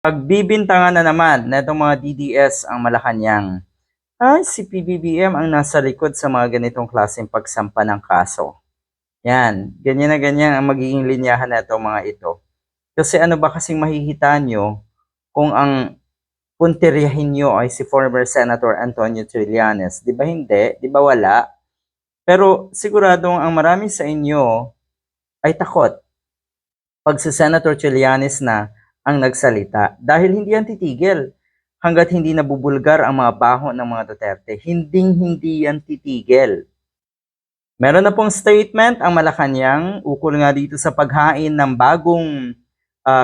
Pagbibintangan na naman na itong mga DDS ang Malacanang. Ay, si PBBM ang nasa likod sa mga ganitong klaseng pagsampa ng kaso. Yan, ganyan na ganyan ang magiging linyahan na itong mga ito. Kasi ano ba kasing mahihita nyo kung ang punteriyahin nyo ay si former Senator Antonio Trillanes? Di ba hindi? Di ba wala? Pero siguradong ang marami sa inyo ay takot pag si Senator Trillanes na ang nagsalita dahil hindi yan titigil hanggat hindi nabubulgar ang mga baho ng mga Duterte. Hindi yan titigil. Meron na pong statement ang Malacanang ukol nga dito sa paghain ng bagong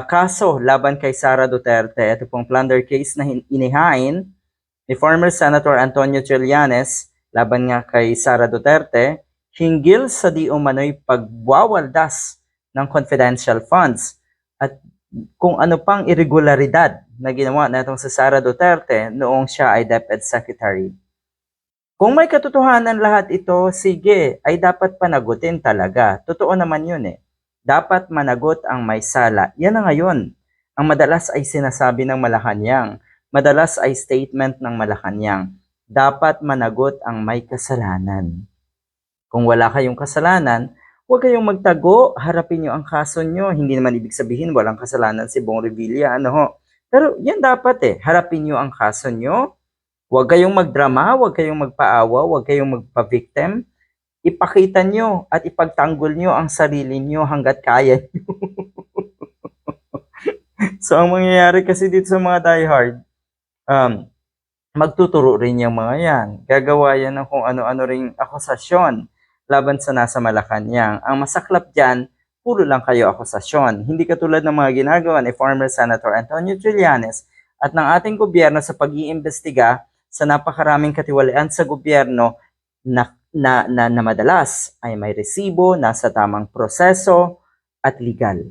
kaso laban kay Sara Duterte. Ito pong plunder case na inihain ni former Senator Antonio Trillanes laban nga kay Sara Duterte hinggil sa di umano'y pagwawaldas ng confidential funds at kung ano pang irregularidad na ginawa na itong si Sara Duterte noong siya ay DepEd Secretary. Kung may katotohanan lahat ito, sige, ay dapat panagutin talaga. Totoo naman yun eh. Dapat managot ang may sala. Yan na ngayon. Ang madalas ay sinasabi ng Malacanang. Madalas ay statement ng Malacanang. Dapat managot ang may kasalanan. Kung wala kayong kasalanan, huwag kayong magtago, harapin nyo ang kaso nyo. Hindi naman ibig sabihin walang kasalanan si Bong Revilla, ano ho. Pero yan dapat eh, harapin nyo ang kaso nyo. Huwag kayong magdrama, huwag kayong magpaawa, huwag kayong magpa-victim. Ipakita nyo at ipagtanggol nyo ang sarili nyo hanggat kaya nyo. So ang mangyayari kasi dito sa mga diehard, magtuturo rin yung mga yan. Gagawa yan ng kung ano-ano ring akusasyon laban sa nasa Malacanang. Ang masaklap dyan, puro lang kayo akusasyon. Hindi katulad ng mga ginagawa ni former Senator Antonio Trillanes at ng ating gobyerno sa pag-iimbestiga sa napakaraming katiwalian sa gobyerno na madalas ay may resibo, nasa tamang proseso at legal.